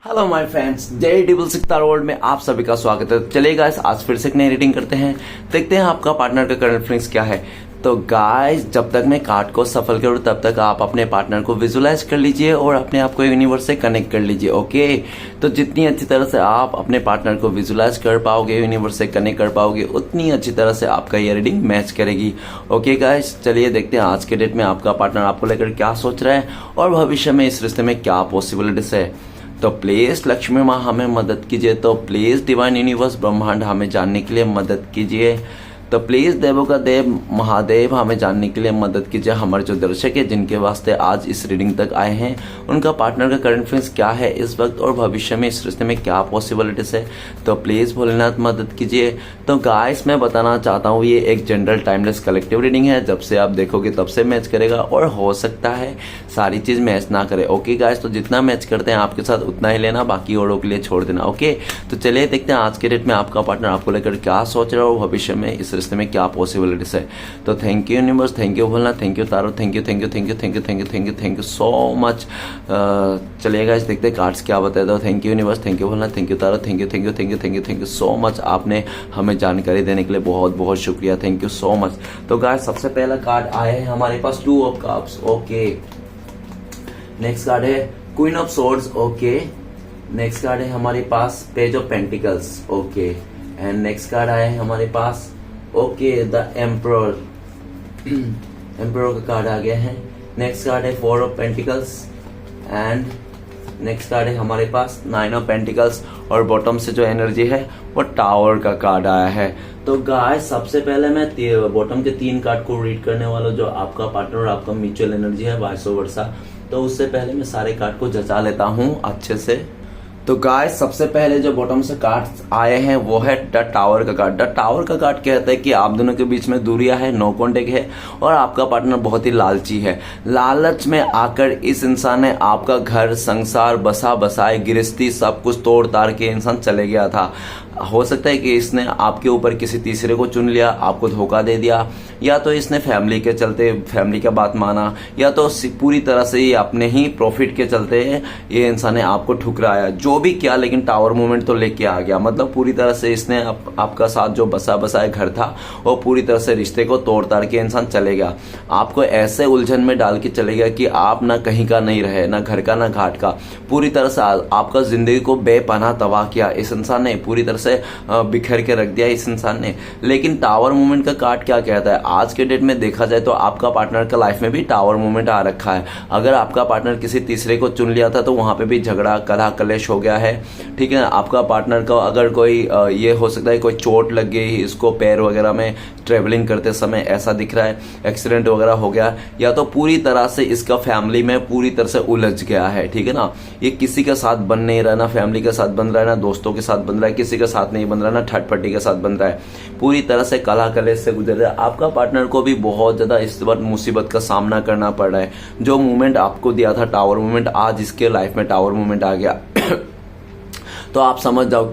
Hello my friends, जय डिबल सिक्तार world में आप सभी का स्वागत है। चलिए गाइस, आज फिर से एक नई रीडिंग करते हैं। देखते हैं आपका पार्टनर का करंट फीलिंग्स क्या है। तो गाइस, जब तक मैं कार्ड को सफल करूं तब तक आप अपने पार्टनर को विजुलाइज कर लीजिए और अपने आप को यूनिवर्स से कनेक्ट कर लीजिए। ओके, तो जितनी अच्छी तरह से आप अपने पार्टनर को विजुलाइज कर पाओगे, यूनिवर्स से कनेक्ट कर पाओगे, उतनी अच्छी तरह से आपका ये रीडिंग मैच करेगी। ओके गाइस, चलिए देखते हैं आज के डेट में आपका पार्टनर आपको लेकर क्या सोच रहा है और भविष्य में इस रिश्ते में क्या पॉसिबिलिटीज है। तो प्लीज लक्ष्मी माँ हमें मदद कीजिए। तो प्लीज डिवाइन यूनिवर्स ब्रह्मांड हमें जानने के लिए मदद कीजिए। तो प्लीज देवों का देव महादेव हमें जानने के लिए मदद कीजिए। हमारे जो दर्शक है जिनके वास्ते आज इस रीडिंग तक आए हैं, उनका पार्टनर का करंट फीलिंग्स क्या है इस वक्त और भविष्य में इस रिश्ते में क्या पॉसिबिलिटीज है। तो प्लीज भोलेनाथ मदद कीजिए। तो गाइस, मैं बताना चाहता हूँ ये एक जनरल टाइमलेस कलेक्टिव रीडिंग है। जब से आप देखोगे तब से मैच करेगा और हो सकता है सारी चीज मैच ना करे। ओके गाइस, तो जितना मैच करते हैं आपके साथ उतना ही लेना, बाकी औरों के लिए छोड़ देना। ओके, तो चलिए देखते हैं आज के डेट में आपका पार्टनर आपको लेकर क्या सोच रहा है और भविष्य में इस रिश्ते में क्या पॉसिबिलिटीज है। तो thank you universe, thank you Bholanath, thank you taro, thank you thank you thank you thank you thank you thank you thank you so much. चलिए गाइस, देखते हैं कार्ड्स क्या बताए। तो thank you universe, thank you Bholanath, thank you taro, thank you thank you thank you thank you thank you so much. आपने हमें जानकारी देने के लिए बहुत बहुत शुक्रिया, थैंक यू सो मच। तो गाइस, सबसे पहला कार्ड आया है हमारे पास two of cups. Okay, next card है queen of swords. Okay, next card है हमारे पास page of pentacles. Okay, and next card आया है हमारे पास ओके द एम्परर। एम्परर का कार्ड आ गया है। नेक्स्ट कार्ड है four of pentacles and next card है हमारे पास नाइन ऑफ पेंटिकल्स और बॉटम से जो एनर्जी है वो टावर का कार्ड आया है। तो गाइस, सबसे पहले मैं बॉटम के तीन कार्ड को रीड करने वाला, जो आपका पार्टनर और आपका म्यूचुअल एनर्जी है वाइस वर्सा। तो उससे पहले मैं सारे कार्ड को जचा लेता हूँ अच्छे से। तो गाइस, सबसे पहले जो बॉटम से कार्ड्स आए हैं वो है द टावर का कार्ड। द टावर का कार्ड कहता है कि आप दोनों के बीच में दूरियां है, नो कॉन्टेक्ट है और आपका पार्टनर बहुत ही लालची है। लालच में आकर इस इंसान ने आपका घर, संसार, बसा बसाए, गृहस्थी सब कुछ तोड़ ताड़ के इंसान चले गया था। हो सकता है कि इसने आपके ऊपर किसी तीसरे को चुन लिया, आपको धोखा दे दिया, या तो इसने फैमिली के चलते फैमिली का बात माना, या तो पूरी तरह से ये अपने ही प्रॉफिट के चलते ये इंसान ने आपको ठुकराया। जो भी किया, लेकिन टावर मूवमेंट तो लेके आ गया। मतलब पूरी तरह से इसने आपका साथ जो बसा बसाया घर था वो पूरी तरह से रिश्ते को तोड़ ताड़ के इंसान चले गया। आपको ऐसे उलझन में डाल के चले गया कि आप ना कहीं का नहीं रहे, ना घर का ना घाट का। पूरी तरह से आपका जिंदगी को बेपनाह तबाह किया इस इंसान ने, पूरी तरह से बिखर के रख दिया इस इंसान ने। लेकिन टावर मूवमेंट का कार्ड क्या कहता है? आज के डेट में देखा जाए तो आपका पार्टनर का लाइफ में भी टावर मूवमेंट आ रखा है। अगर आपका पार्टनर किसी तीसरे को चुन लिया था तो वहां पे भी झगड़ा कलह कलेश हो गया है। ठीक है, आपका पार्टनर का अगर कोई ये हो सकता है कोई चोट लग गई इसको पैर वगैरह में ट्रेवलिंग करते समय, ऐसा दिख रहा है, एक्सीडेंट वगैरह हो गया, या तो पूरी तरह से इसका फैमिली में पूरी तरह से उलझ गया है। ठीक है ना, ये किसी के साथ बन नहीं रहा, ना फैमिली के साथ बन रहा है, ना दोस्तों के साथ बन रहा है, किसी के साथ नहीं बन रहा, ना थर्ड पार्टी के साथ बन रहा है। पूरी तरह से कलह कलेश से गुजर रहा है। आपका पार्टनर को भी बहुत ज्यादा इस वक्त मुसीबत का सामना करना पड़ रहा है। जो मूवमेंट आपको दिया था टावर मूवमेंट, आज इसके लाइफ में टावर मूवमेंट आ गया। तो आप समझ जाओ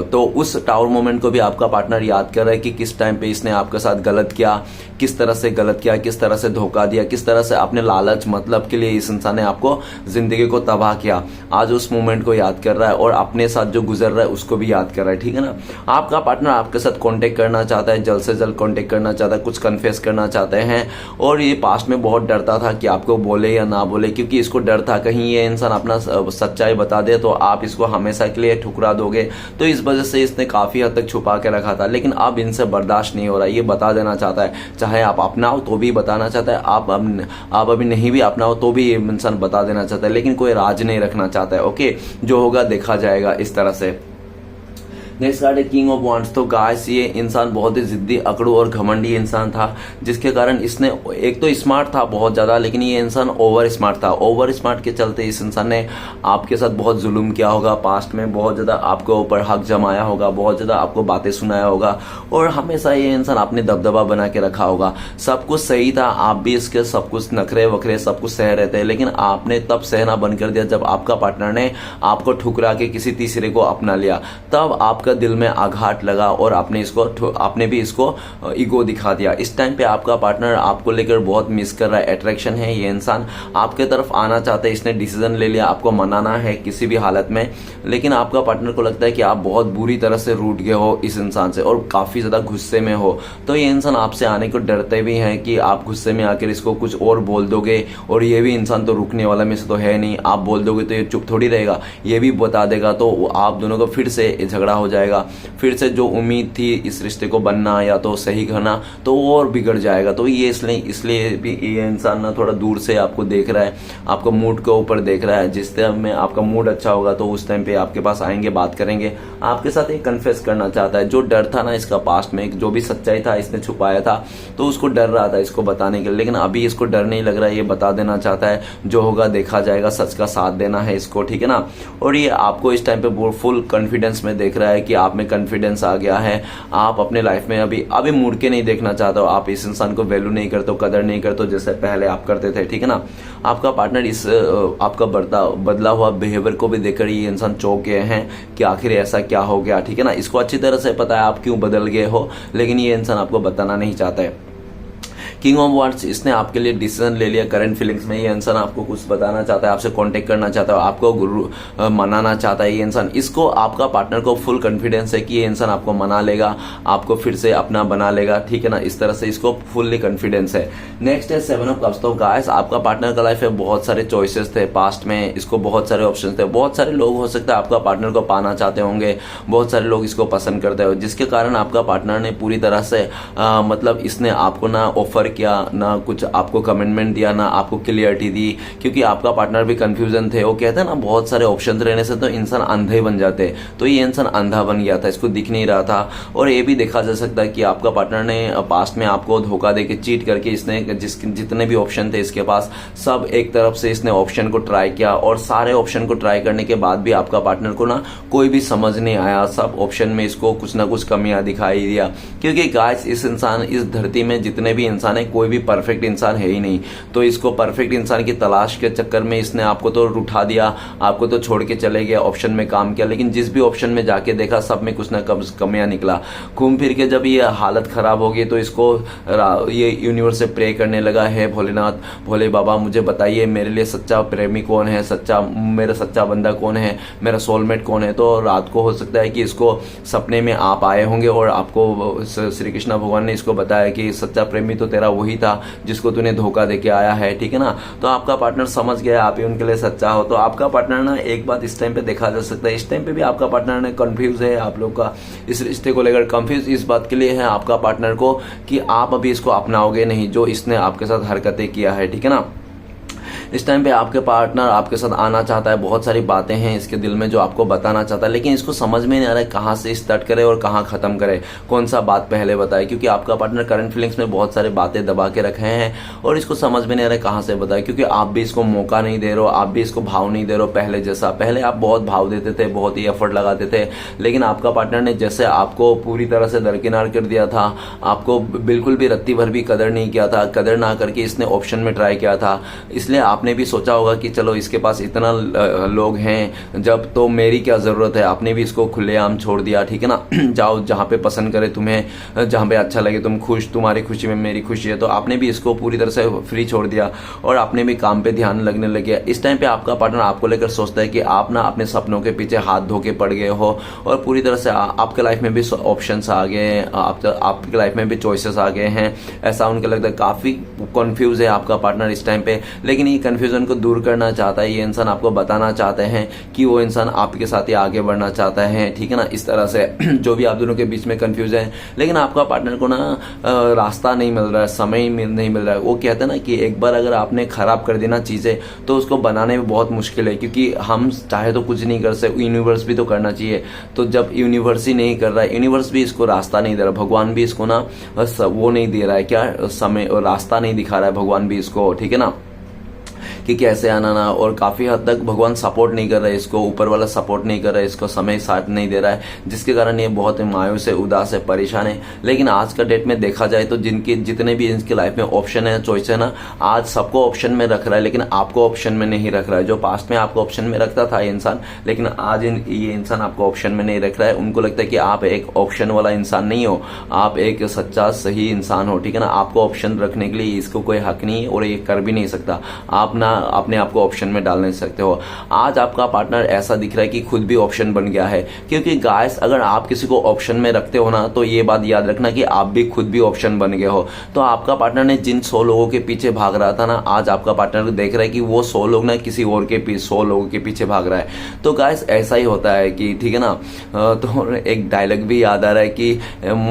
तो उस टावर मोमेंट को भी आपका पार्टनर याद कर रहा है कि किस टाइम पे इसने आपके साथ गलत किया, किस तरह से गलत किया, किस तरह से धोखा दिया, किस तरह से अपने लालच मतलब के लिए इस इंसान ने आपको जिंदगी को तबाह किया। आज उस मोमेंट को याद कर रहा है और अपने साथ जो गुजर रहा है उसको भी याद कर रहा है। ठीक है ना, आपका पार्टनर आपके साथ कॉन्टेक्ट करना चाहता है, जल्द से जल्द कॉन्टेक्ट करना चाहता है, कुछ कन्फेस करना चाहते हैं। और ये पास्ट में बहुत डरता था कि आपको बोले या ना बोले, क्योंकि इसको डर था कहीं ये इंसान अपना सच्चाई बता दे तो आप इसको हमेशा के लिए ठुकरा दोगे। तो इस वजह से इसने काफी हद तक छुपा के रखा था, लेकिन अब इनसे बर्दाश्त नहीं हो रहा। ये बता देना चाहता है, चाहे आप अपनाओ तो भी बताना चाहता है, आप अभी नहीं भी अपनाओ तो भी ये इंसान बता देना चाहता है, लेकिन कोई राज नहीं रखना चाहता है। ओके, जो होगा देखा जाएगा इस तरह से। नेक्स्ट कार्ड है किंग ऑफ वांड्स। तो गाइस, ये इंसान बहुत ही जिद्दी, अकड़ू और घमंडी इंसान था, जिसके कारण इसने एक तो स्मार्ट था बहुत ज्यादा, लेकिन ये इंसान ओवर स्मार्ट था। ओवर स्मार्ट के चलते इस इंसान ने आपके साथ बहुत जुल्म किया होगा पास्ट में, बहुत ज्यादा आपके ऊपर हक जमाया होगा, बहुत ज्यादा आपको बातें सुनाया होगा और हमेशा ये इंसान अपने दबदबा बना के रखा होगा। सब कुछ सही था, आप भी इसके सब कुछ नखरे वखरे सब कुछ सह रहे थे, लेकिन आपने तब सहना बंद कर दिया जब आपका पार्टनर ने आपको ठुकरा के किसी तीसरे को अपना लिया। तब आपका आपका दिल में आघात लगा और आपने भी इसको ईगो दिखा दिया। इस टाइम पे आपका पार्टनर आपको लेकर बहुत मिस कर रहा है, अट्रैक्शन है, ये इंसान आपके तरफ आना चाहता है, इसने डिसीजन ले लिया आपको मनाना है किसी भी हालत में, लेकिन आपका पार्टनर को लगता है कि आप बहुत बुरी तरह से रूठ गए हो इस इंसान से और काफी ज्यादा गुस्से में हो। तो ये इंसान आपसे आने को डरते भी हैं कि आप गुस्से में आकर इसको कुछ और बोल दोगे, और ये भी इंसान तो रुकने वाला में से तो है नहीं, आप बोल दोगे तो ये चुप थोड़ी रहेगा, ये भी बता देगा, तो आप दोनों को फिर से झगड़ा हो जाएगा, फिर से जो उम्मीद थी इस रिश्ते को बनना या तो सही करना तो वो और बिगड़ जाएगा। तो ये इसलिए भी ये इंसान ना थोड़ा दूर से आपको देख रहा है, आपको मूड के ऊपर देख रहा है। जिस टाइम में आपका मूड अच्छा होगा तो उस टाइम पे आपके पास आएंगे, बात करेंगे, आपके साथ एक कन्फेस करना चाहता है। जो डर था ना इसका पास्ट में, जो भी सच्चाई था इसने छुपाया था, तो उसको डर रहा था इसको बताने के लिए, लेकिन अभी इसको डर नहीं लग रहा है, ये बता देना चाहता है, जो होगा देखा जाएगा, सच का साथ देना है इसको, ठीक है ना। और ये आपको इस टाइम पे फुल कॉन्फिडेंस में देख रहा है कि आप में कॉन्फिडेंस आ गया है, आप अपने लाइफ में अभी मुड़ के नहीं देखना चाहते हो, आप इस इंसान को वैल्यू नहीं करते हो, कदर नहीं करते हो जैसे पहले आप करते थे, ठीक है ना। आपका पार्टनर इस आपका बदला हुआ बिहेवियर को भी देखकर ये इंसान चौंक गए हैं कि आखिर ऐसा क्या हो गया, ठीक है ना। इसको अच्छी तरह से पता है आप क्यों बदल गए हो, लेकिन ये इंसान आपको बताना नहीं चाहता है। किंग ऑफ वार्ड्स, इसने आपके लिए डिसीजन ले लिया करंट फीलिंग्स में। ये इंसान आपको कुछ बताना चाहता है, आपसे कांटेक्ट करना चाहता है, आपको मनाना चाहता है। ये इंसान, इसको आपका पार्टनर को फुल कॉन्फिडेंस है कि ये इंसान आपको मना लेगा, आपको फिर से अपना बना लेगा, ठीक है ना। इस तरह से इसको फुल्ली कॉन्फिडेंस है। नेक्स्ट है 7 ऑफ कप्स। तो गाइस, आपका पार्टनर का लाइफ में बहुत सारे चॉइसेस थे पास्ट में, इसको बहुत सारे ऑप्शन थे, बहुत सारे लोग हो सकता है आपका पार्टनर को पाना चाहते होंगे, बहुत सारे लोग इसको पसंद करते हो, जिसके कारण आपका पार्टनर ने पूरी तरह से मतलब इसने आपको ना ऑफर किया, ना कुछ आपको कमिटमेंट दिया, ना आपको क्लियरिटी दी, क्योंकि आपका पार्टनर भी कंफ्यूजन थे। वो कहते हैं ना बहुत सारे ऑप्शन रहने से तो इंसान अंधे बन जाते, तो ये इंसान अंधा बन गया था, इसको दिख नहीं रहा था। और ये भी देखा जा सकता है कि आपका पार्टनर ने पास्ट में आपको धोखा देके, चीट करके, इसने जितने भी ऑप्शन थे इसके पास, सब एक तरफ से इसने ऑप्शन को ट्राई किया, और सारे ऑप्शन को ट्राई करने के बाद भी आपका पार्टनर को ना कोई भी समझ नहीं आया, सब ऑप्शन में इसको कुछ ना कुछ कमियां दिखाई दिया। क्योंकि गाइस, इस धरती में जितने भी इंसान है, कोई भी परफेक्ट इंसान है ही नहीं, तो इसको परफेक्ट इंसान की तलाश के चक्कर में इसने आपको तो उठा दिया, आपको तो छोड़ के चले गया, ऑप्शन में काम किया, लेकिन जिस भी ऑप्शन में जाके देखा सब में कुछ ना कुछ कमियां निकला। घूम फिर के जब ये हालत खराब होगी तो इसको ये यूनिवर्स से प्रे करने लगा है, भोलेनाथ, भोले बाबा मुझे बताइए मेरे लिए सच्चा प्रेमी कौन है, मेरा सच्चा बंदा कौन है, मेरा सोलमेट कौन है। तो रात को हो सकता है कि इसको सपने में आप आए होंगे और आपको श्री कृष्ण भगवान ने इसको बताया कि सच्चा प्रेमी तो तेरा वही था जिसको तूने धोखा देके आया है, ठीक है ना। तो आपका पार्टनर समझ गया आप ही उनके लिए सच्चा हो। तो आपका पार्टनर ना, एक बात इस टाइम पे देखा जा सकता है, इस टाइम पे भी आपका पार्टनर ने कंफ्यूज है, आप लोग का इस रिश्ते को लेकर कंफ्यूज इस बात के लिए है आपका पार्टनर को कि आप अभी इसको अपनाओगे नहीं, जो इसने आपके साथ हरकतें किया है, ठीक है ना। इस टाइम पे आपके पार्टनर आपके साथ आना चाहता है, बहुत सारी बातें हैं इसके दिल में जो आपको बताना चाहता है, लेकिन इसको समझ में नहीं आ रहा है कहाँ से स्टार्ट करे और कहाँ खत्म करे, कौन सा बात पहले बताए, क्योंकि आपका पार्टनर करंट फीलिंग्स में बहुत सारी बातें दबा के रखे हैं और इसको समझ में नहीं आ रहा है कहाँ से बताए, क्योंकि आप भी इसको मौका नहीं दे रहे हो, आप भी इसको भाव नहीं दे रहे हो पहले जैसा। पहले आप बहुत भाव देते थे, बहुत ही एफर्ट लगाते थे, लेकिन आपका पार्टनर ने जैसे आपको पूरी तरह से दरकिनार कर दिया था, आपको बिल्कुल भी रत्ती भर भी कदर नहीं किया था, कदर ना करके इसने ऑप्शन में ट्राई किया था। इसलिए आपने भी सोचा होगा कि चलो इसके पास इतना लोग हैं, जब तो मेरी क्या जरूरत है, आपने भी इसको खुलेआम छोड़ दिया, ठीक है ना। जाओ जहां पे पसंद करे तुम्हें, जहां पे अच्छा लगे, तुम खुश, तुम्हारी खुशी में मेरी खुशी है, तो आपने भी इसको पूरी तरह से फ्री छोड़ दिया और आपने भी काम पे ध्यान लगने लगे। इस टाइम पे आपका पार्टनर आपको लेकर सोचता है कि आप ना अपने सपनों के पीछे हाथ धो के पड़ गए हो और पूरी तरह से आपके लाइफ में भी ऑप्शंस आ गए हैं, आपके लाइफ में भी चॉइसेस आ गए हैं, ऐसा उनको लगता है। काफी कंफ्यूज है आपका पार्टनर इस टाइम पे, लेकिन ये कंफ्यूजन को दूर करना चाहता है, ये इंसान आपको बताना चाहते हैं कि वो इंसान आपके साथ ही आगे बढ़ना चाहता है, ठीक है ना। इस तरह से जो भी आप दोनों के बीच में कंफ्यूज है, लेकिन आपका पार्टनर को ना रास्ता नहीं मिल रहा है, समय नहीं मिल रहा है। वो कहते हैं ना कि एक बार अगर आपने खराब कर दी ना चीजें, तो उसको बनाने में बहुत मुश्किल है, क्योंकि हम चाहे तो कुछ नहीं कर सकते, यूनिवर्स भी तो करना चाहिए। तो जब यूनिवर्स ही नहीं कर रहा है, यूनिवर्स भी इसको रास्ता नहीं दे रहा, भगवान भी इसको ना वो नहीं दे रहा है, क्या समय रास्ता नहीं दिखा रहा है भगवान भी इसको, ठीक है ना। कि कैसे आना ना, और काफी हद तक भगवान सपोर्ट नहीं कर रहा है इसको, ऊपर वाला सपोर्ट नहीं कर रहा है इसको, समय साथ नहीं दे रहा है, जिसके कारण ये बहुत ही मायूस है, उदास है, परेशान है। लेकिन आज का डेट में देखा जाए तो जिनके जितने भी इनकी लाइफ में ऑप्शन है, चॉइस है ना, आज सबको ऑप्शन में रख रहा है, लेकिन आपको ऑप्शन में नहीं रख रहा है। जो पास्ट में आपको ऑप्शन में रखता था ये इंसान, लेकिन आज ये इंसान आपको ऑप्शन में नहीं रख रहा है। उनको लगता है कि आप एक ऑप्शन वाला इंसान नहीं हो, आप एक सच्चा सही इंसान हो, ठीक है ना। आपको ऑप्शन रखने के लिए इसको कोई हक नहीं है और ये कर भी नहीं सकता। आप ना अपने आप को ऑप्शन में डाल नहीं सकते हो। आज आपका पार्टनर ऐसा दिख रहा है कि खुद भी ऑप्शन बन गया है, क्योंकि गाइस अगर आप किसी को ऑप्शन में रखते हो ना, तो ये बात याद रखना कि आप भी खुद भी ऑप्शन बन गए हो। तो आपका पार्टनर ने जिन 100 लोगों के पीछे भाग रहा था ना, आज आपका पार्टनर देख रहा है कि वो 100 लोग ना किसी और के 100 लोगों के पीछे भाग रहा है। तो गाइस ऐसा ही होता है कि ठीक है ना। तो एक डायलॉग भी याद आ रहा है कि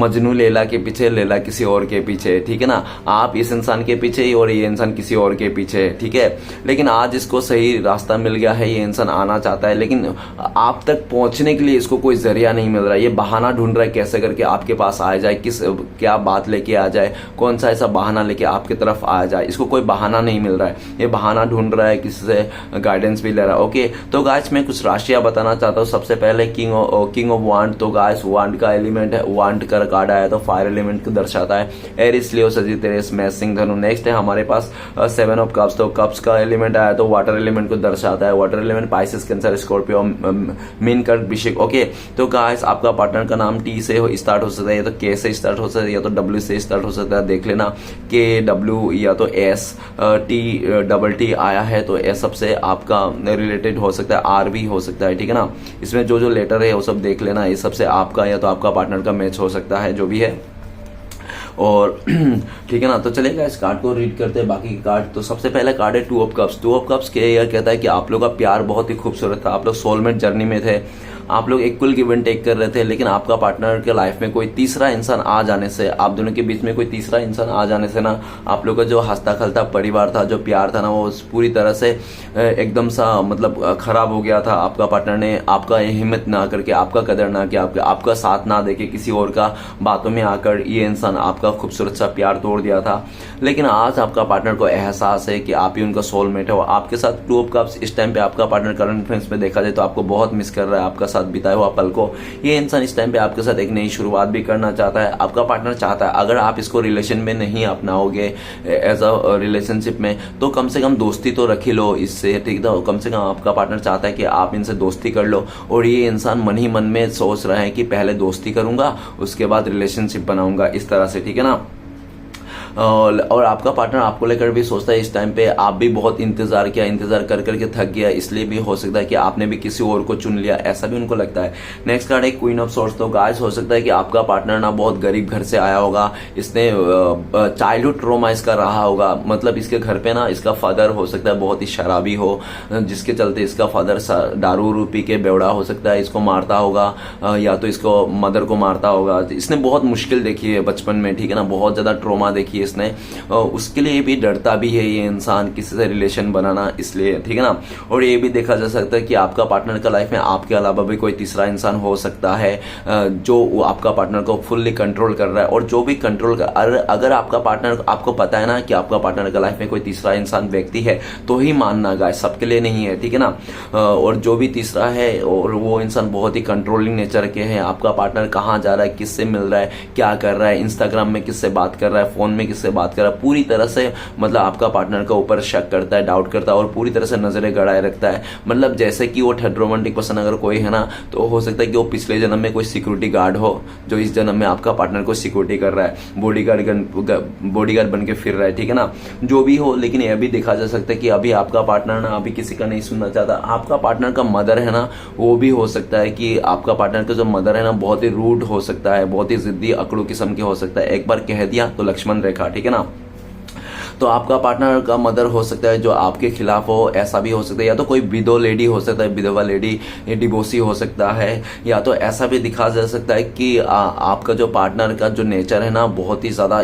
मजनू लैला के पीछे, लैला किसी और के पीछे, ठीक है ना। आप इस इंसान के पीछे और ये इंसान किसी और के पीछे, ठीक है। लेकिन आज इसको सही रास्ता मिल गया है, ये इंसान आना चाहता है, लेकिन आप तक पहुंचने के लिए इसको कोई जरिया नहीं मिल रहा है। ये बहाना ढूंढ रहा है कैसे करके आपके पास आ जाए, क्या बात लेके आ जाए, कौन सा ऐसा बहाना लेके आपकी तरफ आ जाए। इसको कोई बहाना नहीं मिल रहा है, ये बहाना ढूंढ रहा है, किसी से गाइडेंस भी ले रहा है। ओके, तो गाइस मैं कुछ राशियां बताना चाहता हूँ। सबसे पहले किंग ऑफ वांड। तो गाइस वांड का एलिमेंट है, वांड का कार्ड आया तो फायर एलिमेंट को दर्शाता है। एरिस, लियो, सजिटेरियस, मेष, सिंह, धनु। नेक्स्ट है हमारे पास 7 ऑफ कप्स। तो कप्स का एलिमेंट आया तो वाटर एलिमेंट को दर्शाता है। Water element Pisces, cancer, Scorpio, mean, कर्क, वृश्चिक। ओके, तो गाइस आपका पार्टनर का नाम टी से स्टार्ट हो सकता है, या तो के से स्टार्ट हो सकता है, या तो डब्ल्यू से स्टार्ट हो सकता है। देख लेना के, डब्ल्यू या तो एस, टी, डबल टी आया है तो ये सबसे आपका रिलेटेड हो सकता है, आर भी हो सकता है, ठीक है ना। इसमें जो जो लेटर है वो सब देख लेना, ये सबसे आपका या तो आपका पार्टनर का मैच हो सकता है, जो भी है। और ठीक है ना। तो चलेगा इस कार्ड को रीड करते हैं बाकी कार्ड। तो सबसे पहला कार्ड है 2 ऑफ कप्स। 2 ऑफ कप्स के यह कहता है कि आप लोग का प्यार बहुत ही खूबसूरत था, आप लोग सोलमेट जर्नी में थे, आप लोग इक्वल गिव एंड टेक कर रहे थे। लेकिन आपका पार्टनर के लाइफ में कोई तीसरा इंसान आ जाने से, आप दोनों के बीच में कोई तीसरा इंसान आ जाने से ना, आप लोग का जो हंसता खेलता परिवार था, जो प्यार था ना, वो पूरी तरह से एकदम सा मतलब खराब हो गया था। आपका पार्टनर ने आपका हिम्मत ना करके, आपका कदर ना किया, आपका साथ ना देके किसी और का बातों में आकर ये इंसान आपका खूबसूरत सा प्यार तोड़ दिया था। लेकिन आज आपका पार्टनर को एहसास है कि आप ही उनका सोलमेट हो। आपके साथ 2 ऑफ कप्स इस टाइम पे आपका पार्टनर करंट फ्रेंड्स में देखा जाए तो आपको बहुत मिस कर रहा है, आपका साथ बिताया हुआ पल को। ये इंसान इस टाइम पे आपके साथ एक नई शुरुआत भी करना चाहता है। आपका पार्टनर चाहता है अगर आप इसको रिलेशन में नहीं अपनाओगे एज अ रिलेशनशिप में, तो कम से कम दोस्ती तो रख ही लो इससे, ठीक है। कम से कम आपका पार्टनर चाहता है कि आप इनसे दोस्ती कर लो, और ये इंसान मन ही मन में सोच रहा है कि पहले दोस्ती करूंगा उसके बाद रिलेशनशिप बनाऊंगा, इस तरह से, ठीक है ना। और आपका पार्टनर आपको लेकर भी सोचता है इस टाइम पे आप भी बहुत इंतजार किया, इंतजार कर करके थक गया, इसलिए भी हो सकता है कि आपने भी किसी और को चुन लिया, ऐसा भी उनको लगता है। नेक्स्ट कार्ड है क्वीन ऑफ सोर्ड्स। तो गाइस हो सकता है कि आपका पार्टनर ना बहुत गरीब घर से आया होगा, इसने चाइल्डहुड ट्रॉमा इसका रहा होगा, मतलब इसके घर पे ना इसका फादर हो सकता है बहुत ही शराबी हो, जिसके चलते इसका फादर दारू रू पी के बेवड़ा हो सकता है, इसको मारता होगा या तो इसको मदर को मारता होगा। इसने बहुत मुश्किल देखी है बचपन में, ठीक है ना, बहुत ज्यादा ट्रॉमा देखी है इसने, उसके लिए भी डरता भी है ये इंसान किसी से रिलेशन बनाना, इसलिए, ठीक है ना। और ये भी देखा जा सकता है कि आपका पार्टनर का लाइफ में आपके अलावा भी कोई तीसरा इंसान हो सकता है जो आपका पार्टनर को फुल्ली कंट्रोल कर रहा है, और जो भी कंट्रोल कर, अगर आपका पार्टनर, आपको पता है ना कि आपका पार्टनर का लाइफ में कोई तीसरा इंसान व्यक्ति है, तो ही मानना गाइस, सबके लिए नहीं है, ठीक है ना। और जो भी तीसरा है और वो इंसान बहुत ही कंट्रोलिंग नेचर के हैं। आपका पार्टनर कहाँ जा रहा है, किससे मिल रहा है, क्या कर रहा है, इंस्टाग्राम में किससे बात कर रहा है, फोन में किससे बात कर रहा है, पूरी तरह से मतलब आपका पार्टनर का ऊपर शक करता है, डाउट करता है, और पूरी तरह से नजरें गड़ाए रखता है। मतलब जैसे कि वो थर्ड रोमांटिक पर्सन अगर कोई है ना, तो हो सकता है कि वो पिछले जन्म में कोई सिक्योरिटी गार्ड हो, जो इस जन्म में आपका पार्टनर को सिक्योरिटी कर रहा है, बॉडीगार्ड बन के फिर रहा है, ठीक है ना। जो भी हो, लेकिन यह भी देखा जा सकता है कि अभी आपका पार्टनर ना अभी किसी का नहीं सुनना चाहता। आपका पार्टनर का मदर है ना, वो भी हो सकता है कि आपका पार्टनर का जो मदर है ना बहुत ही रूड हो सकता है, बहुत ही जिद्दी अकड़ू किस्म की हो सकता है। एक बार कह दिया तो लक्ष्मण रेखा, ठीक है ना। तो आपका पार्टनर का मदर हो सकता है जो आपके खिलाफ हो, ऐसा भी हो सकता है, या तो कोई विडो लेडी हो सकता है, विधवा लेडी, डिवोर्सी हो सकता है, या तो ऐसा भी दिखा जा सकता है कि आपका जो पार्टनर का जो नेचर है ना बहुत ही ज्यादा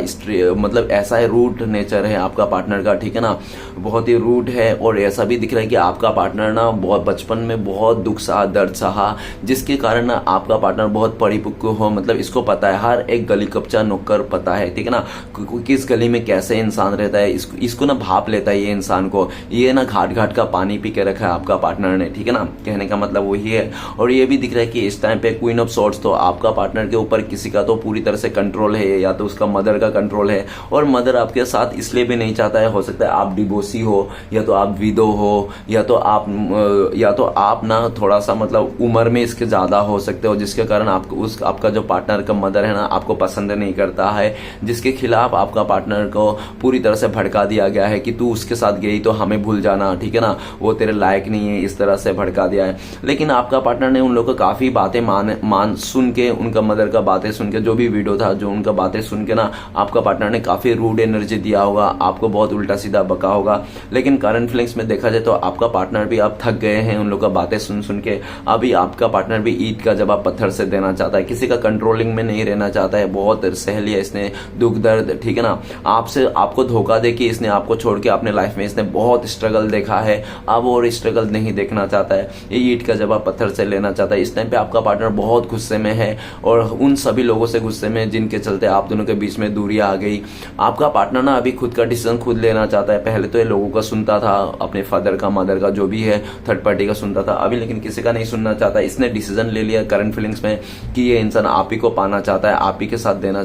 मतलब ऐसा है, रूड नेचर है आपका पार्टनर का, ठीक है ना, बहुत ही रूड है। और ऐसा भी दिख रहा है कि आपका पार्टनर ना बहुत बचपन में बहुत दुख सहा, दर्द सहा, जिसके कारण ना आपका पार्टनर बहुत परिपक्व हो, मतलब इसको पता है हर एक गली कच्चा नुक्कर पता है, ठीक है ना, किस गली में कैसे इंसान रहता है, है, इसको ना भाप लेता है ये इंसान को, ये ना घाट घाट का पानी पी के रखा है आपका पार्टनर ने, ठीक है ना, कहने का मतलब वही है। और ये भी दिख रहा है कि इस टाइम पे क्वीन ऑफ सॉर्ड्स, तो आपका पार्टनर के ऊपर किसी का तो पूरी तरह से कंट्रोल है, या तो उसका मदर का कंट्रोल है, और मदर आपके साथ इसलिए भी नहीं चाहता है, हो सकता है आप डिवोर्सी हो, या तो आप विडो हो, या तो आप ना थोड़ा सा मतलब उम्र में इसके ज्यादा हो सकते हो, जिसके कारण आपका जो पार्टनर का मदर है ना आपको पसंद नहीं करता है, जिसके खिलाफ आपका पार्टनर को पूरी तरह से भड़का दिया गया है कि तू उसके साथ गई तो हमें भूल जाना, ठीक है ना, वो तेरे लायक नहीं है, इस तरह से भड़का दिया है। लेकिन आपका पार्टनर ने उन लोगों को काफी बातें मान सुन के, उनका मदर का बातें सुन के, जो भी वीडियो था जो उनका बातें सुन के ना आपका पार्टनर ने काफी रूड एनर्जी दिया होगा, आपको बहुत उल्टा सीधा बका होगा। लेकिन करंट फीलिंग्स में देखा जाए तो आपका पार्टनर भी अब थक गए हैं उन लोग का बातें सुन सुन के। अभी आपका पार्टनर भी ईद का जवाब पत्थर से देना चाहता है, किसी का कंट्रोलिंग में नहीं रहना चाहता है, बहुत सह लिया इसने दुख दर्द, ठीक है ना, आपको धोखा दे के इसने आपको छोड़ के अपने लाइफ में इसने बहुत स्ट्रगल देखा है, अब और स्ट्रगल नहीं देखना चाहता है, ये ईट का जवाब पत्थर से लेना चाहता है। इस टाइम पे आपका पार्टनर बहुत गुस्से में है, और उन सभी लोगों से गुस्से में जिनके चलते आप दोनों के बीच में दूरी आ गई। आपका पार्टनर ना अभी खुद का डिसीजन खुद लेना चाहता है। पहले तो ये लोगों का सुनता था, अपने फादर का, मदर का, जो भी है थर्ड पार्टी का सुनता था, अभी लेकिन किसी का नहीं सुनना चाहता। इसने डिसीजन ले लिया करंट फीलिंग्स में कि ये इंसान आप ही को पाना चाहता है, आप ही के साथ देना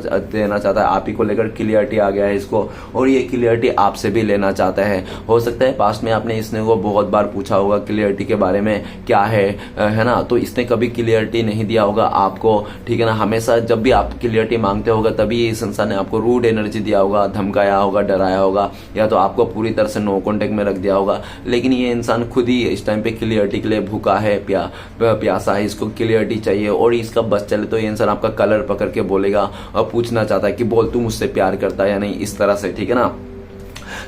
चाहता है, आप ही को लेकर क्लियरिटी आ गया है इसको, और ये क्लियरिटी आपसे भी लेना चाहता है। हो सकता है पास्ट में आपने इसने को बहुत बार पूछा होगा क्लियरिटी के बारे में क्या है ना, तो इसने कभी क्लियरिटी नहीं दिया होगा आपको, ठीक है ना। हमेशा जब भी आप क्लियरिटी मांगते होगा तभी इस इंसान ने आपको रूड एनर्जी दिया होगा, धमकाया होगा, डराया होगा, या तो आपको पूरी तरह से नो कॉन्टेक्ट में रख दिया होगा। लेकिन ये इंसान खुद ही इस टाइम पे क्लियरिटी के लिए भूखा है, प्यासा है, इसको क्लियरिटी चाहिए। और इसका बस चले तो ये इंसान आपका कलर पकड़ के बोलेगा और पूछना चाहता है कि बोल तू मुझसे प्यार करता है या नहीं, इस तरह से, ठीक है ना।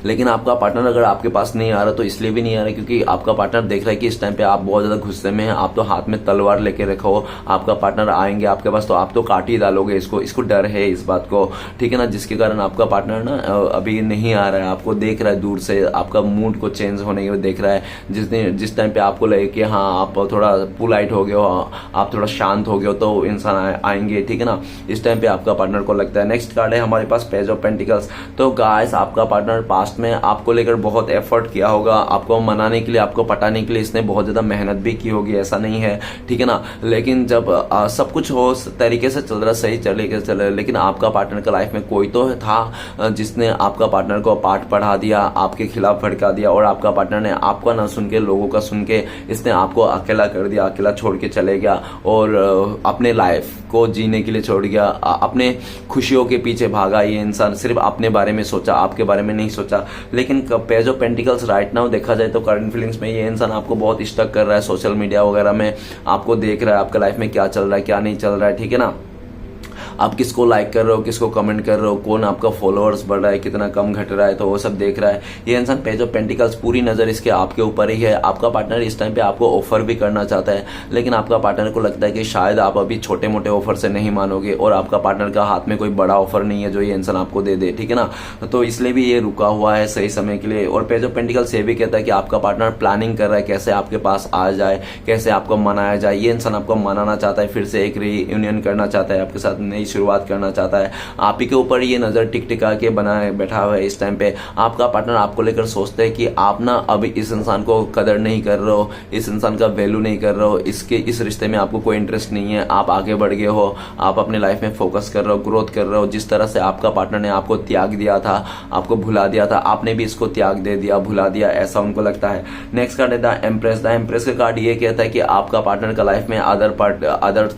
लेकिन आपका पार्टनर अगर आपके पास नहीं आ रहा तो इसलिए भी नहीं आ रहा क्योंकि आपका पार्टनर देख रहा है कि इस टाइम पे आप बहुत ज्यादा गुस्से में हैं, आप तो हाथ में तलवार लेके रखो, आपका पार्टनर आएंगे आपके पास तो आप तो काट ही डालोगे इसको डर है इस बात को, ठीक है ना, जिसके कारण आपका पार्टनर ना अभी नहीं आ रहा है, आपको देख रहा है दूर से, आपका मूड को चेंज होने को देख रहा है। जिस टाइम पे आपको लगे कि हाँ आप थोड़ा पोलाइट हो गए हो, आप थोड़ा शांत हो गए हो तो इंसान आएंगे, ठीक है ना, इस टाइम पे आपका पार्टनर को लगता है। नेक्स्ट कार्ड है हमारे पास पेज ऑफ पेंटिकल्स। तो गाइस आपका पार्टनर पास्ट में आपको लेकर बहुत एफर्ट किया होगा, आपको मनाने के लिए, आपको पटाने के लिए इसने बहुत ज्यादा मेहनत भी की होगी, ऐसा नहीं है, ठीक है ना। लेकिन जब सब कुछ हो तरीके से चल रहा, सही तरीके से चल रहा, लेकिन आपका पार्टनर का लाइफ में कोई तो था जिसने आपका पार्टनर को पाठ पढ़ा दिया, आपके खिलाफ भड़का दिया, और आपका पार्टनर ने आपका ना सुन के, लोगों का सुन के इसने आपको अकेला कर दिया, अकेला छोड़ के चले गया, और अपने लाइफ को जीने के लिए छोड़ गया, अपने खुशियों के पीछे भागा। ये इंसान सिर्फ अपने बारे में सोचा, आपके बारे में नहीं सोचा। लेकिन page of pentacles right now देखा जाए तो करंट फीलिंग्स में ये इंसान आपको बहुत स्टक कर रहा है, सोशल मीडिया वगैरह में आपको देख रहा है, आपका लाइफ में क्या चल रहा है क्या नहीं चल रहा है, ठीक है ना। आप किसको लाइक कर रहे हो, किसको कमेंट कर रहे हो, कौन आपका फॉलोअर्स बढ़ रहा है, कितना कम घट रहा है, तो वो सब देख रहा है ये इंसान। पेज ऑफ पेंटिकल्स पूरी नजर इसके आपके ऊपर ही है। आपका पार्टनर इस टाइम पे आपको ऑफर भी करना चाहता है, लेकिन आपका पार्टनर को लगता है कि शायद आप अभी छोटे मोटे ऑफर से नहीं मानोगे, और आपका पार्टनर का हाथ में कोई बड़ा ऑफर नहीं है जो ये इंसान आपको दे दे, ठीक है ना। तो इसलिए भी ये रुका हुआ है सही समय के लिए। और पेज ऑफ पेंटिकल्स ये भी कहता है कि आपका पार्टनर प्लानिंग कर रहा है कैसे आपके पास आ जाए, कैसे आपको मनाया जाए। ये इंसान आपको मनाना चाहता है, फिर से एक रीयूनियन करना चाहता है, आपके साथ नई शुरुआत करना चाहता है। आप ही के ऊपर ये नजर टिक टिका के बनाए बैठा हुआ है इस टाइम पे। आपका पार्टनर आपको लेकर सोचता है कि आप ना अभी इस इंसान को कदर नहीं कर रहे हो, इस इंसान का वैल्यू नहीं कर रहे हो, इस रिश्ते में आपको कोई इंटरेस्ट नहीं है, आप आगे बढ़ गए हो, आप अपने लाइफ में फोकस कर रहे हो, ग्रोथ कर रहे हो। जिस तरह से आपका पार्टनर ने आपको त्याग दिया था, आपको भुला दिया था, आपने भी इसको त्याग दे दिया, भुला दिया, ऐसा उनको लगता है। नेक्स्ट कार्ड है द एम्प्रेस। द एम्प्रेस का कार्ड ये कहता है कि आपका पार्टनर का लाइफ में अदर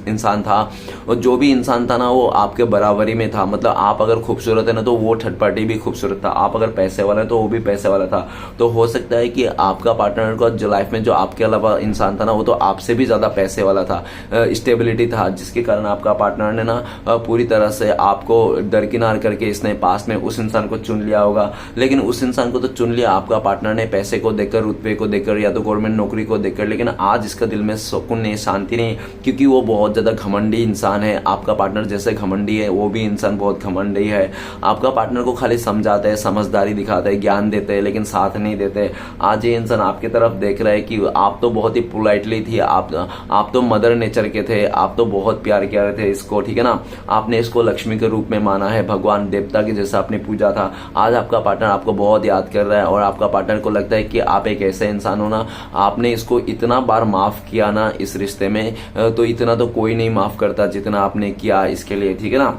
इंसान था, और जो भी इंसान था ना वो आपके बराबरी में था। मतलब आप अगर खूबसूरत है ना तो वो थर्ड पार्टी भी खूबसूरत था, आप अगर पैसे वाला है तो वो भी पैसे वाला था। तो हो सकता है कि आपका पार्टनर का जो लाइफ में जो आपके अलावा इंसान था ना वो तो आपसे भी ज्यादा पैसे वाला था, स्टेबिलिटी था, जिसके कारण आपका पार्टनर ने ना पूरी तरह से आपको दरकिनार करके इसने पास में उस इंसान को चुन लिया होगा। लेकिन उस इंसान को तो चुन लिया आपका पार्टनर ने पैसे को देखकर, रुतबे को देखकर, या तो गवर्नमेंट नौकरी को देखकर, लेकिन आज इसका दिल में सुकून नहीं, शांति नहीं, क्योंकि वो बहुत ज्यादा घमंडी इंसान है। आप आपका पार्टनर जैसे घमंडी है वो भी इंसान बहुत घमंडी है। आपका पार्टनर को खाली समझाते हैं, समझदारी दिखाते हैं, ज्ञान देते हैं, लेकिन साथ नहीं देते। आज ये इंसान आपकी तरफ देख रहा है कि आप तो बहुत ही पोलाइटली थी, आप तो मदर नेचर के थे, आप तो बहुत प्यार किया थे इसको, ठीक है ना। आपने इसको लक्ष्मी के रूप में माना है, भगवान देवता के जैसा आपने पूजा था। आज आपका पार्टनर आपको बहुत याद कर रहा है और आपका पार्टनर को लगता है कि आप एक ऐसे इंसान हो ना, आपने इसको इतना बार माफ किया ना इस रिश्ते में, तो इतना तो कोई नहीं माफ करता जितना आपने किया इसके लिए, ठीक है ना।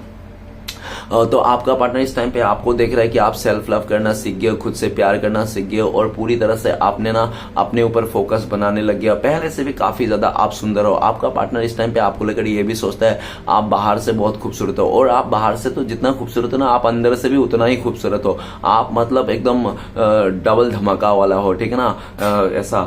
तो आपका पार्टनर इस टाइम पे आपको देख रहा है कि आप सेल्फ लव करना सीख गए हो, खुद से प्यार करना सीख गए हो और पूरी तरह से आपने ना अपने ऊपर फोकस बनाने लग गया। पहले से भी काफी ज्यादा आप सुंदर हो। आपका पार्टनर इस टाइम पे आपको लेकर ये भी सोचता है आप बाहर से बहुत खूबसूरत हो, और आप बाहर से तो जितना खूबसूरत हो ना, आप अंदर से भी उतना ही खूबसूरत हो। आप मतलब एकदम डबल धमाका वाला हो, ठीक है ना। ऐसा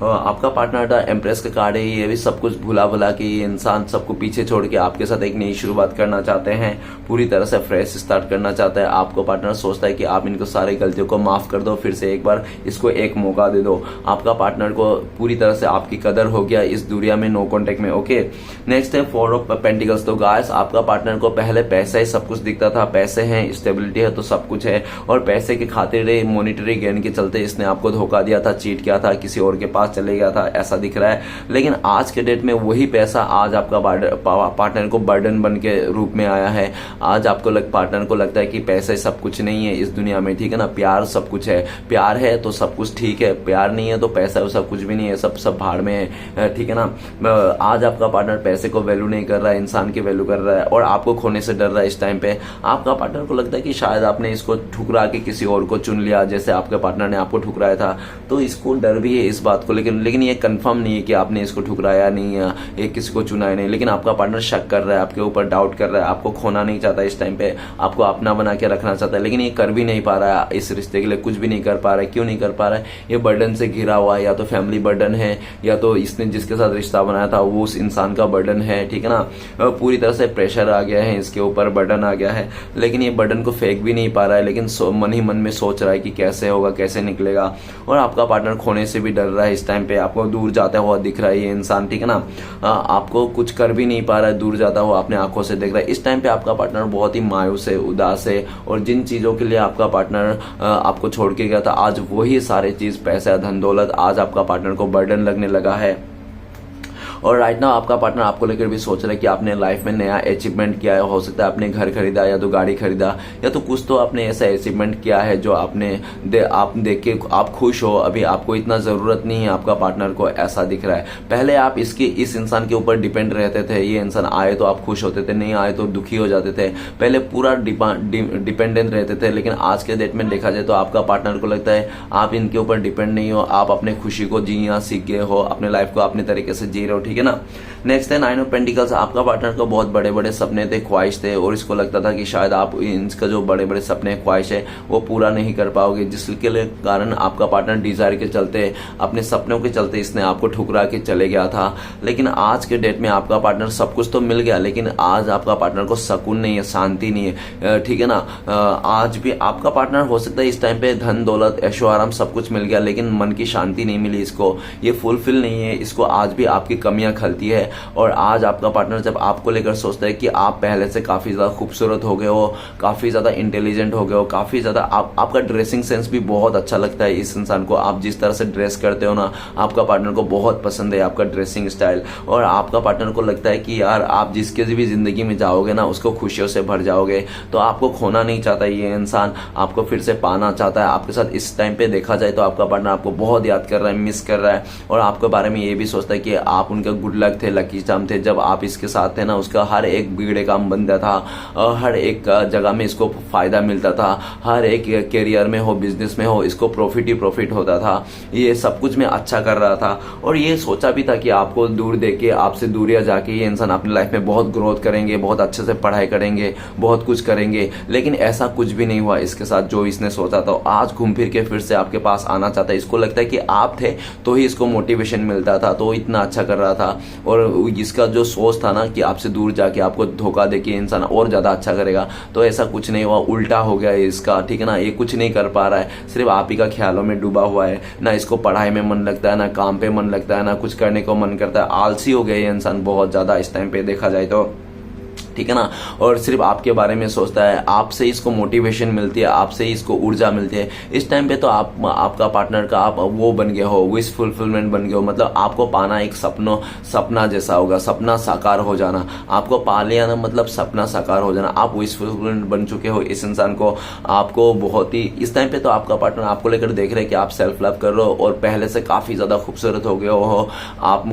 आपका पार्टनर एम्प्रेस का कार्ड है, ये भी सब कुछ भुला भुला के ये इंसान सबको पीछे छोड़ के आपके साथ एक नई शुरुआत करना चाहते हैं, पूरी तरह से फ्रेश स्टार्ट करना चाहता है। आपको पार्टनर सोचता है कि आप इनको सारी गलतियों को माफ कर दो, फिर से एक बार इसको एक मौका दे दो। आपका पार्टनर को पूरी तरह से आपकी कदर हो गया इस दुनिया में, नो कॉन्टेक्ट में। ओके, नेक्स्ट है 4 ऑफ पेंटिकल्स। तो गाइस आपका पार्टनर को पहले पैसा ही सब कुछ दिखता था, पैसे हैं, स्टेबिलिटी है तो सब कुछ है, और पैसे के खातिर मॉनिटरी गेन के चलते इसने आपको धोखा दिया था, चीट किया था, किसी और के पास चले गया था, ऐसा दिख रहा है। लेकिन आज के डेट में वही पैसा आज आपका पार्टनर को बर्डन बन के रूप में आया है। आज आपको पार्टनर को लगता है कि पैसे सब कुछ नहीं है इस दुनिया में, ठीक है ना। प्यार सब कुछ है, प्यार है तो सब कुछ ठीक है, प्यार नहीं है तो पैसा सब कुछ भी नहीं है, सब भाड़ में है, ठीक है ना। आज आपका पार्टनर पैसे को वैल्यू नहीं कर रहा है, इंसान की वैल्यू कर रहा है और आपको खोने से डर रहा है इस टाइम पे। आपका पार्टनर को लगता है कि शायद आपने इसको ठुकरा के किसी और को चुन लिया, जैसे आपके पार्टनर ने आपको ठुकराया था, तो इसको डर भी है इस बात को, लेकिन ये कंफर्म नहीं है कि आपने इसको ठुकराया नहीं है, ये किसी को चुना है नहीं। लेकिन आपका पार्टनर शक कर रहा है, आपके ऊपर डाउट कर रहा है, आपको खोना नहीं चाहता इस टाइम पे, आपको अपना बना के रखना चाहता है, लेकिन ये कर भी नहीं पा रहा है। इस रिश्ते के लिए कुछ भी नहीं कर पा रहा है। क्यों नहीं कर पा रहा है? ये बर्डन से घिरा हुआ है, या तो फैमिली बर्डन है, या तो इसने जिसके साथ रिश्ता बनाया था वो उस इंसान का बर्डन है, ठीक है ना। पूरी तरह से प्रेशर आ गया है इसके ऊपर, बर्डन आ गया है, लेकिन ये बर्डन को फेंक भी नहीं पा रहा है, लेकिन मन ही मन में सोच रहा है कि कैसे होगा, कैसे निकलेगा। और आपका पार्टनर खोने से भी डर रहा है इस टाइम पे, आपको दूर जाता हुआ दिख रहा है ये इंसान, ठीक है ना। आपको कुछ कर भी नहीं पा रहा है, दूर जाता हुआ अपने आंखों से देख रहा है। इस टाइम पे आपका पार्टनर बहुत ही मायूस है, उदास है, और जिन चीजों के लिए आपका पार्टनर आपको छोड़ के गया था, आज वही सारे चीज, पैसा, धन दौलत, आज आपका पार्टनर को बर्डन लगने लगा है। और राइट नाउ आपका पार्टनर आपको लेकर भी सोच रहा है कि आपने लाइफ में नया अचीवमेंट किया है। हो सकता है आपने घर खरीदा, या तो गाड़ी खरीदा, या तो कुछ तो आपने ऐसा अचीवमेंट किया है जो आप देख के आप खुश हो। अभी आपको इतना जरूरत नहीं है आपका पार्टनर को, ऐसा दिख रहा है। पहले आप इस इंसान के ऊपर डिपेंड रहते थे, ये इंसान आए तो आप खुश होते थे, नहीं आए तो दुखी हो जाते थे, पहले पूरा डिपेंडेंट रहते थे। लेकिन आज के डेट में देखा जाए तो आपका पार्टनर को लगता है आप इनके ऊपर डिपेंड नहीं हो, आप अपने खुशी को जीना सीख गए हो, अपने लाइफ को अपने तरीके से जी रहे हो, ठीक है ना। नेक्स्ट है 9 ऑफ पेंटिकल्स। आपका पार्टनर को बहुत बड़े बड़े सपने थे, ख्वाहिश थे, और इसको लगता था कि शायद आप इनका जो बड़े बड़े सपने ख्वाहिश है वो पूरा नहीं कर पाओगे, जिसके लिए कारण आपका पार्टनर डिजायर के चलते, अपने सपनों के चलते इसने आपको ठुकरा के चले गया था। लेकिन आज के डेट में आपका पार्टनर सब कुछ तो मिल गया, लेकिन आज आपका पार्टनर को सुकून नहीं है, शांति नहीं है, ठीक है ना। आज भी आपका पार्टनर हो सकता है इस टाइम पे धन दौलत ऐशो आराम सब कुछ मिल गया, लेकिन मन की शांति नहीं मिली इसको, ये फुलफिल नहीं है, इसको आज भी आपकी कमियां खलती है। और आज आपका पार्टनर जब आपको लेकर सोचता है कि आप पहले से काफी ज्यादा खूबसूरत हो गए हो, काफी ज्यादा इंटेलिजेंट हो गए हो, काफी ज्यादा आपका ड्रेसिंग सेंस भी बहुत अच्छा लगता है इस इंसान को, आप जिस तरह से ड्रेस करते हो ना, आपका पार्टनर को बहुत पसंद है आपका ड्रेसिंग स्टाइल। और आपका पार्टनर को लगता है कि यार आप जिसके भी जिंदगी में जाओगे ना उसको खुशियों से भर जाओगे। तो आपको खोना नहीं चाहता ये इंसान, आपको फिर से पाना चाहता है आपके साथ। इस टाइम पे देखा जाए तो आपका पार्टनर आपको बहुत याद कर रहा है, मिस कर रहा है, और आपके बारे में ये भी सोचता है कि आप उनका गुड लक थे, लकी चार्म थे। जब आप इसके साथ थे ना, उसका हर एक बिगड़े काम बनता था, और हर एक जगह में इसको फायदा मिलता था, हर एक कैरियर में हो, बिजनेस में हो, इसको प्रॉफिट ही प्रॉफिट होता था, ये सब कुछ में अच्छा कर रहा था। और ये सोचा भी था कि आपको दूर देके, आपसे दूरिया जाके ये इंसान अपनी लाइफ में बहुत ग्रोथ करेंगे, बहुत अच्छे से पढ़ाई करेंगे, बहुत कुछ करेंगे, लेकिन ऐसा कुछ भी नहीं हुआ इसके साथ जो इसने सोचा था। आज घूम फिर के फिर से आपके पास आना चाहता है, इसको लगता है कि आप थे तो ही इसको मोटिवेशन मिलता था, तो इतना अच्छा कर रहा था। और इसका जो सोच था ना कि आपसे दूर जाके आपको धोखा देके इंसान और ज्यादा अच्छा करेगा, तो ऐसा कुछ नहीं हुआ, उल्टा हो गया इसका, ठीक है ना। ये कुछ नहीं कर पा रहा है, सिर्फ आप ही का ख्यालों में डूबा हुआ है, ना इसको पढ़ाई में मन लगता है, ना काम पे मन लगता है, ना कुछ करने को मन करता है, आलसी हो गया ये इंसान बहुत ज्यादा इस टाइम पे देखा जाए तो, ठीक है ना, और सिर्फ आपके बारे में सोचता है, आपसे इसको मोटिवेशन मिलती है, आपसे इसको ऊर्जा मिलती है। इस टाइम पे तो आपका पार्टनर का आप वो बन गए हो, विश फुलफिलमेंट बन गए हो, मतलब आपको पाना एक सपना जैसा होगा, सपना साकार हो जाना। आपको पा लिया ना मतलब सपना साकार हो जाना, आप विश फुलफिलमेंट बन चुके हो इस इंसान को। आपको बहुत ही इस टाइम पे तो आपका पार्टनर आपको लेकर देख रहे हैं कि आप सेल्फ लव कर रहे हो और पहले से काफी ज्यादा खूबसूरत हो गए हो, आप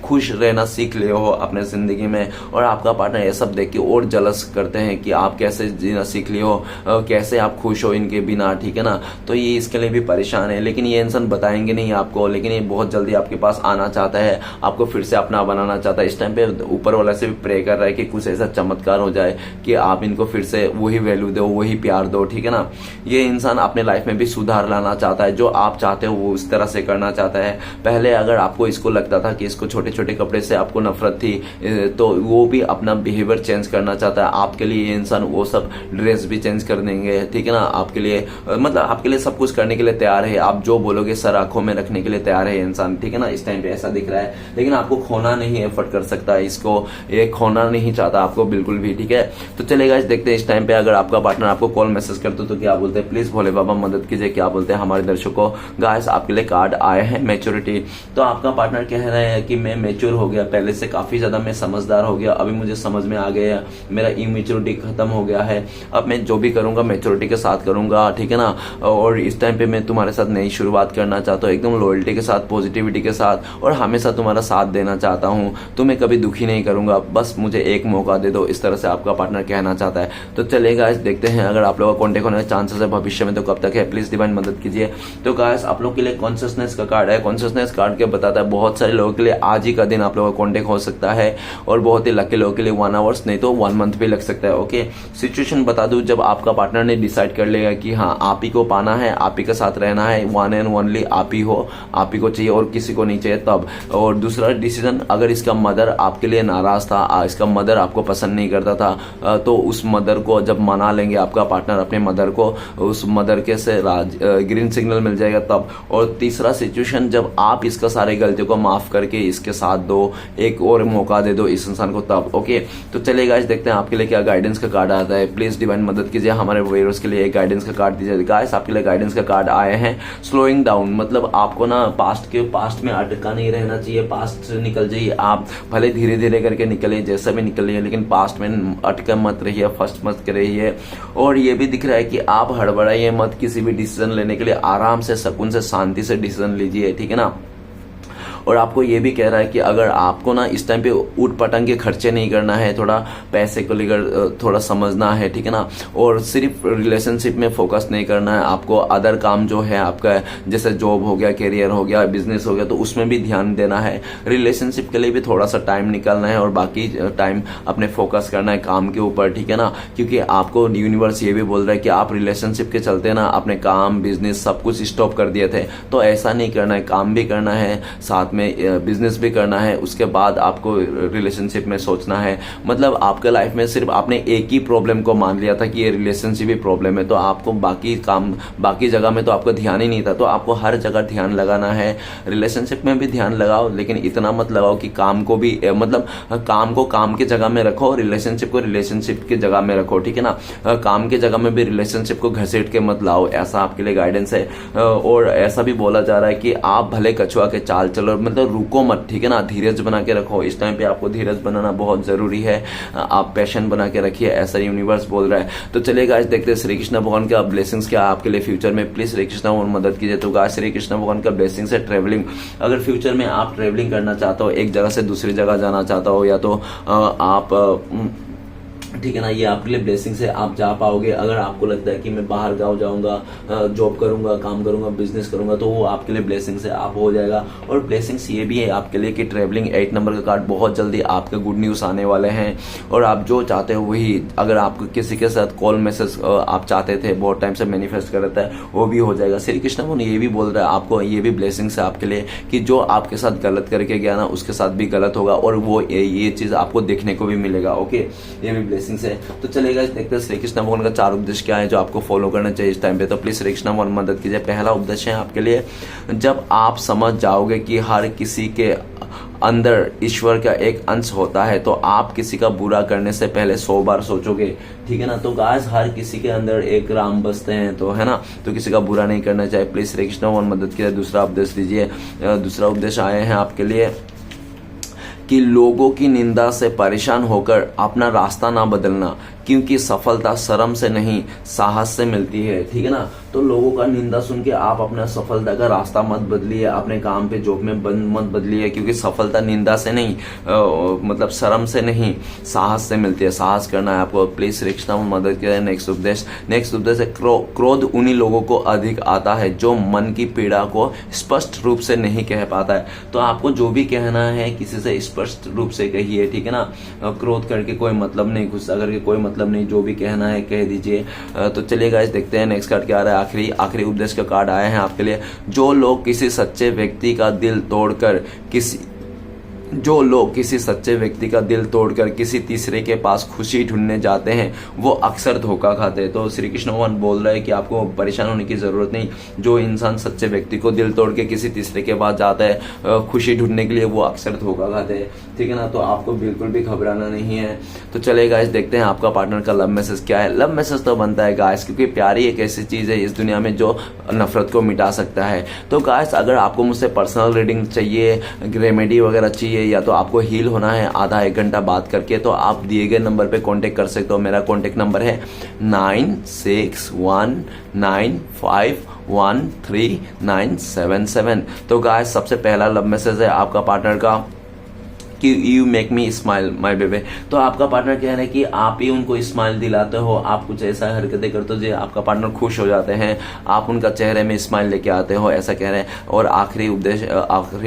खुश रहना सीख ले हो अपने जिंदगी में, और आपका पार्टनर ये सब देख के और जलस करते हैं कि आप कैसे जीना सीख लियो, कैसे आप खुश हो इनके बिना, ठीक है ना। तो ये इसके लिए भी परेशान है, लेकिन ये इंसान बताएंगे नहीं आपको, लेकिन ये बहुत जल्दी आपके पास आना चाहता है, आपको फिर से अपना बनाना चाहता है। इस टाइम पे ऊपर वाला से भी प्रे कर रहा है कि कुछ ऐसा चमत्कार हो जाए कि आप इनको फिर से वही वैल्यू दो, वही प्यार दो, ठीक है ना। ये इंसान अपने लाइफ में भी सुधार लाना चाहता है, जो आप चाहते हो वो उस तरह से करना चाहता है। पहले अगर आपको इसको लगता था कि इसको छोटे छोटे कपड़े से आपको नफरत थी, तो वो भी अपना बिहेवियर चेंज करना चाहता है आपके लिए। ये इंसान वो सब ड्रेस भी चेंज कर देंगे, ठीक है ना, आपके लिए, मतलब आपके लिए सब कुछ करने के लिए तैयार है। आप जो बोलोगे सर आंखों में रखने के लिए तैयार है इंसान, ठीक है ना। इस टाइम पे ऐसा दिख रहा है, लेकिन आपको खोना नहीं एफर्ट कर सकता है, इसको ये खोना नहीं चाहता आपको बिल्कुल भी, ठीक है। तो चलेगा, इस देखते हैं इस टाइम पे अगर आपका पार्टनर आपको कॉल मैसेज करते तो क्या बोलते हैं, प्लीज भोले बाबा मदद कीजिए, क्या बोलते हैं हमारे दर्शकों। गाइस आपके लिए कार्ड आए हैं मैच्योरिटी। तो आपका पार्टनर कह रहे हैं कि मैं मैच्योर हो गया, पहले से काफी ज्यादा मैं समझदार हो गया, अभी मुझे समझ में आ गया, मेरा इमेच्योरिटी खत्म हो गया है, अब मैं जो भी करूंगा मैच्योरिटी के साथ करूंगा, ठीक है ना। और इस टाइम पे मैं तुम्हारे साथ नई शुरुआत करना चाहता हूँ, एकदम लॉयल्टी के साथ, पॉजिटिविटी के साथ, और हमेशा तुम्हारा साथ देना चाहता हूँ, तुम्हें कभी दुखी नहीं करूंगा, बस मुझे एक मौका दे दो, इस तरह से आपका पार्टनर कहना चाहता है। तो चलेगा, इस देखते हैं अगर आप लोगों का कॉन्टेक्ट होने का चांसेस है भविष्य में तो कब तक है, प्लीज डिवाइन मदद कीजिए। तो गाइस आप लोग के लिए कॉन्शियसनेस का कार्ड है, कॉन्शियसनेस कार्ड के बताता है बहुत सारे लोगों के लिए आज ही का दिन आप लोगों का कॉन्टेक्ट हो सकता है, और बहुत ही लकी लोगों के लिए 1 आवर्स नहीं तो 1 मंथ भी लग सकता है। ओके, सिचुएशन बता दूं, जब आपका पार्टनर ने डिसाइड कर लेगा कि हाँ आप ही को पाना है, आप ही के साथ रहना है, वन एंड ओनली आप ही हो, आप ही को चाहिए और किसी को नहीं चाहिए तब। और दूसरा डिसीजन, अगर इसका मदर आपके लिए नाराज था, इसका मदर आपको पसंद नहीं करता था, तो उस मदर को जब मना लेंगे आपका पार्टनर अपने मदर को, उस मदर के से ग्रीन सिग्नल मिल जाएगा तब। और तीसरा सिचुएशन, जब आप इसका सारे गलतियों को माफ करके इसके साथ दो, एक और मौका दे दो इस इंसान को तब। ओके, तो चलेगा, इस देखते हैं आपके लिए क्या गाइडेंस का कार्ड आता है, प्लीज डिवाइन मदद कीजिए, हमारे व्यूअर्स के लिए एक गाइडेंस का कार्ड दीजिए। गाइस आपके लिए गाइडेंस का कार्ड आए हैं स्लोइंग डाउन, मतलब आपको ना पास्ट में अटका नहीं रहना चाहिए, पास्ट से निकल जाइए, आप भले धीरे धीरे करके निकलिए, जैसा भी निकलिए, लेकिन पास्ट में अटका मत रहिए, फर्स्ट मत रहिए। और ये भी दिख रहा है कि आप हड़बड़ाइए मत, किसी भी डिसीजन लेने के लिए आराम से, सुकून से, शांति से डिसीजन लीजिए, ठीक है ना। और आपको ये भी कह रहा है कि अगर आपको ना इस टाइम पे ऊट पटांग के खर्चे नहीं करना है, थोड़ा पैसे को लेकर थोड़ा समझना है, ठीक है ना। और सिर्फ रिलेशनशिप में फोकस नहीं करना है, आपको अदर काम जो है आपका, जैसे जॉब हो गया, करियर हो गया, बिजनेस हो गया, तो उसमें भी ध्यान देना है। रिलेशनशिप के लिए भी थोड़ा सा टाइम निकालना है और बाकी टाइम अपने फोकस करना है काम के ऊपर, ठीक है ना। क्योंकि आपको यूनिवर्स ये भी बोल रहा है कि आप रिलेशनशिप के चलते ना अपने काम, बिजनेस सब कुछ स्टॉप कर दिए थे, तो ऐसा नहीं करना है, काम भी करना है, साथ में बिजनेस भी करना है, उसके बाद आपको रिलेशनशिप में सोचना है। मतलब आपके लाइफ में सिर्फ आपने एक ही प्रॉब्लम को मान लिया था कि ये रिलेशनशिप ही प्रॉब्लम है, तो आपको बाकी काम, बाकी जगह में तो आपको ध्यान ही नहीं था, तो आपको हर जगह ध्यान लगाना है। रिलेशनशिप में भी ध्यान लगाओ, लेकिन इतना मत लगाओ कि काम को भी, मतलब काम को काम की जगह में रखो, रिलेशनशिप को रिलेशनशिप की जगह में रखो, ठीक है ना। काम की जगह में भी रिलेशनशिप को घसीट के मत लाओ, ऐसा आपके लिए गाइडेंस है। और ऐसा भी बोला जा रहा है कि आप भले कछुआ के चाल चलो, मतलब रुको मत, ठीक है ना, धीरज बना के रखो। इस टाइम पे आपको धीरज बनाना बहुत जरूरी है, आप पैशन बना के रखिए, ऐसा यूनिवर्स बोल रहा है। तो चलिए गाइस देखते हैं श्री कृष्ण भगवान का ब्लेसिंग्स क्या आपके लिए फ्यूचर में, प्लीज श्री कृष्ण भगवान मदद कीजिए। तो गाइस श्री कृष्ण भगवान का ब्लेसिंग्स है ट्रेवलिंग। अगर फ्यूचर में आप ट्रेवलिंग करना चाहते हो, एक जगह से दूसरी जगह जाना चाहता हो, या तो आप ठीक है ना, ये आपके लिए ब्लेसिंग्स है, आप जा पाओगे। अगर आपको लगता है कि मैं बाहर गाँव जाऊंगा, जॉब करूंगा, काम करूंगा, बिजनेस करूंगा, तो वो आपके लिए ब्लेसिंग्स है, आप हो जाएगा। और ब्लेसिंग्स ये भी है आपके लिए कि ट्रेवलिंग 8 नंबर का कार्ड, बहुत जल्दी आपके गुड न्यूज आने वाले हैं, और आप जो चाहते हो वही, अगर आपको किसी के साथ कॉल मैसेज आप चाहते थे, बहुत टाइम से मैनिफेस्ट कर रहा है, वो भी हो जाएगा। श्री कृष्ण भगवान ये भी बोल रहा है आपको, ये भी ब्लेसिंग्स है आपके लिए कि जो आपके साथ गलत करके गया ना, उसके साथ भी गलत होगा, और वो ये चीज आपको देखने को भी मिलेगा। ओके, ये भी ब्लेसिंग्स है। तो चलेगा, देखते हैं श्री कृष्ण भगवान का 4 उपदेश क्या है जो आपको फॉलो करना चाहिए इस टाइम पे। तो प्लीज श्री कृष्ण भगवान मदद कीजिए। पहला उपदेश है आपके लिए, जब आप समझ जाओगे कि हर किसी के अंदर ईश्वर का एक अंश होता है, तो आप किसी का बुरा करने से पहले 100 बार सोचोगे, ठीक है ना। तो गाइस हर किसी के अंदर एक राम बसते हैं, तो है ना, तो किसी का बुरा नहीं करना चाहिए। प्लीज श्री कृष्ण भगवान मदद कीजिए। दूसरा उपदेश दीजिए। दूसरा उपदेश आए हैं आपके लिए कि लोगों की निंदा से परेशान होकर अपना रास्ता ना बदलना, क्योंकि सफलता शर्म से नहीं साहस से मिलती है, ठीक है ना। तो लोगों का निंदा सुन के आप अपना सफलता का रास्ता मत बदलिए, अपने काम पे जॉब में मत बदलिए, क्योंकि सफलता निंदा से नहीं मतलब शर्म से नहीं साहस से मिलती है। साहस करना है आपको। प्लीज श्री कृष्ण मदद करें। नेक्स्ट उपदेश है क्रोध उन्हीं लोगों को अधिक आता है जो मन की पीड़ा को स्पष्ट रूप से नहीं कह पाता है। तो आपको जो भी कहना है किसी से स्पष्ट रूप से कहिए, ठीक है ना। क्रोध करके कोई मतलब नहीं, गुस्सा करके कोई मतलब नहीं, जो भी कहना है कह दीजिए। तो चलिए गाइस देखते हैं नेक्स्ट कार्ड क्या आ रहा है। आखिरी उपदेश का कार्ड आए हैं आपके लिए। जो लोग किसी सच्चे व्यक्ति का दिल तोड़कर किसी तीसरे के पास खुशी ढूंढने जाते हैं वो अक्सर धोखा खाते हैं। तो श्री कृष्ण भगवान बोल रहे हैं कि आपको परेशान होने की जरूरत नहीं। जो इंसान सच्चे व्यक्ति को दिल तोड़ के किसी तीसरे के पास जाता है खुशी ढूंढने के लिए, वो अक्सर धोखा खाते हैं, ठीक है ना। तो आपको बिल्कुल भी घबराना नहीं है। तो चलिए गाइस देखते हैं आपका पार्टनर का लव मैसेज क्या है। लव मैसेज तो बनता है गाइस, क्योंकि प्यारी एक ऐसी चीज है इस दुनिया में जो नफरत को मिटा सकता है। तो गाइस अगर आपको मुझसे पर्सनल रीडिंग चाहिए, रेमेडी वगैरह चाहिए, या तो आपको हील होना है आधा एक घंटा बात करके, तो आप दिए गए नंबर पे कांटेक्ट कर सकते हो। मेरा कांटेक्ट नंबर है 9619513977। तो गाइस सबसे पहला लव मैसेज है आपका पार्टनर का कि you make me smile my baby. तो आपका पार्टनर कह रहा है कि आप ही उनको स्माइल दिलाते हो, आप कुछ ऐसा हरकतें करते हो जो आपका पार्टनर खुश हो जाते हैं, आप उनका चेहरे में स्माइल लेके आते हो, ऐसा कह रहे हैं। और आखिरी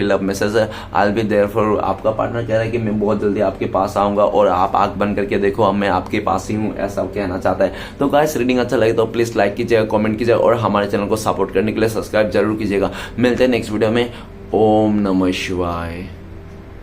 लव मैसेज है I will be there for. आपका पार्टनर कह रहा है कि मैं बहुत जल्दी आपके पास आऊंगा और आप आंख बंद करके देखो अब मैं आपके पास ही हूँ, ऐसा कहना चाहता है। तो गाइस रीडिंग अच्छा लगे तो प्लीज लाइक कीजिएगा, कॉमेंट कीजिएगा और हमारे चैनल को सपोर्ट करने के लिए सब्सक्राइब जरूर कीजिएगा। मिलते हैं नेक्स्ट वीडियो में। ओम नमः शिवाय।